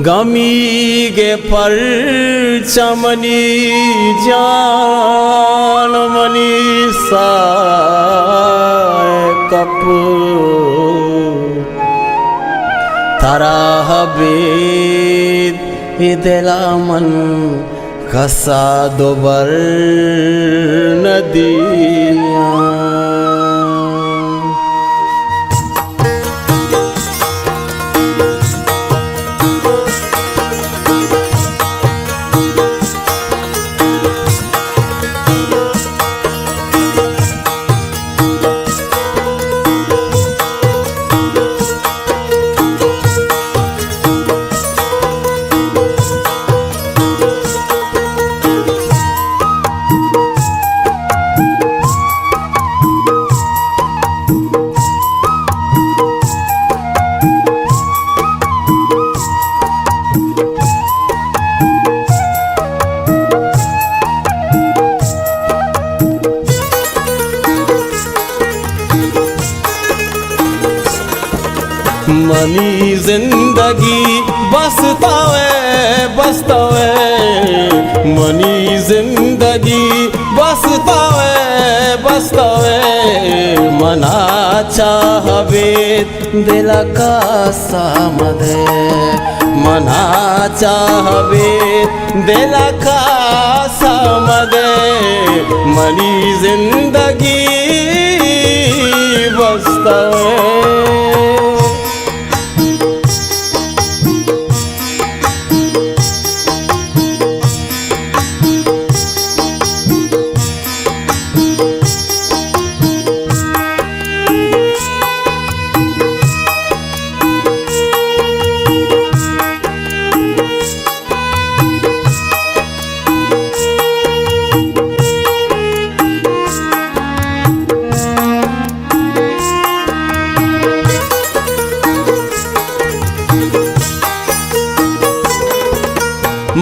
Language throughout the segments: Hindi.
गमीगे पर चमनी जानमनी साए कप तारा हबीद इदलामन कसा दोबर नदिया मनी जिंदगी बसतावे मनी जिंदगी बसतावे मना चाहवे दिल का सामदे मना चाहवे दिल का सामदे मनी जिंदगी बसतावे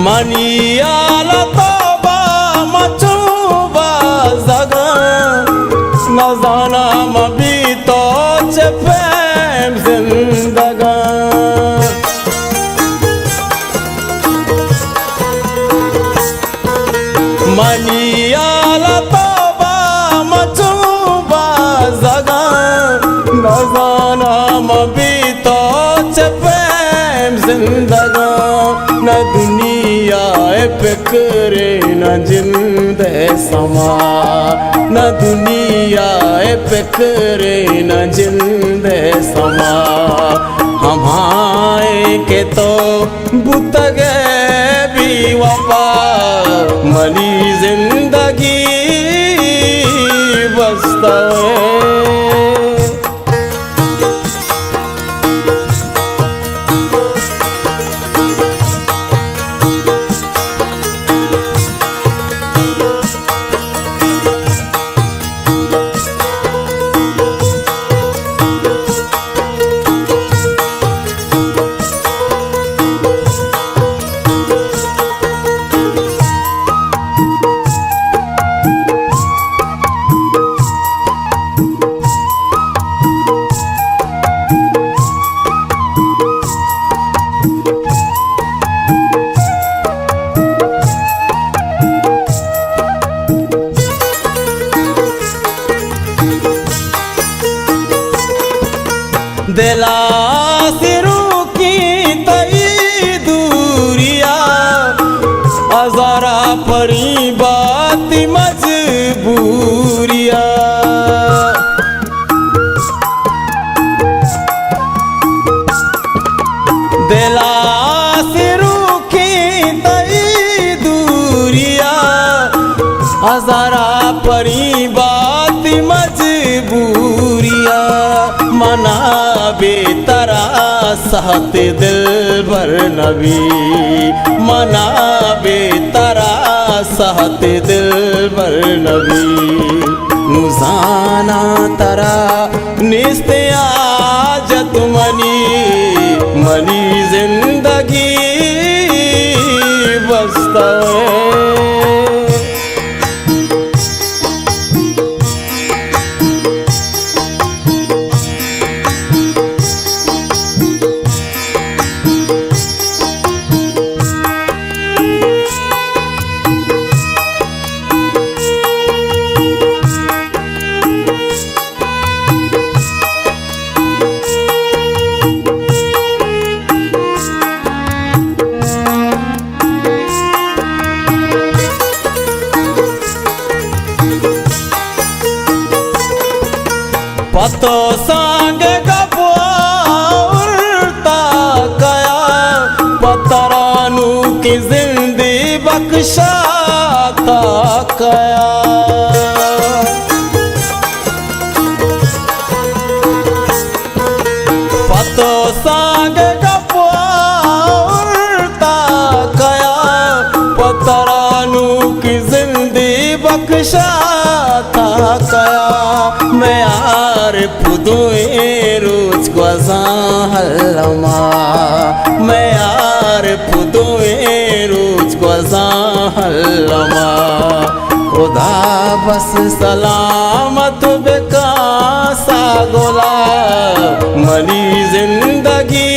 मनियाला तोबा मचूबा जगा नजाना मबी तो चफेम जिंदगा मनियाला तोबा मचूबा जगा नजाना मबी तो चफेम जिंदगा न दुनिया फिक्रे न जिंदे समा न दुनिया फिक्रे न जिंदे समा हमारे के तो बुतगे भी वफा मनी जिंदगी बसता दिला सिरू की तई दूरिया हजारा परी बात मजबूरिया दिला सिरू की तई दूरिया हजारा परी बात मजबूरिया मना बेतरा सहत दिल भर नबी मना बेतरा सहत दिल भर नबी नुजाना तरा निस्ते आजत मनी मनी जिंदगी बसता जिंदगी बख्शा था कया। पतो सांग गपुरता कया पतरानू की जिंदगी बख्शा था कया। मैं यार पुदुए रोज ग्वाजा हल्लमा, मैं यार पुदुए रोज ग्वाजा हल्लमा। खुदा बस सलामत बेका सा गोला मनी जिंदगी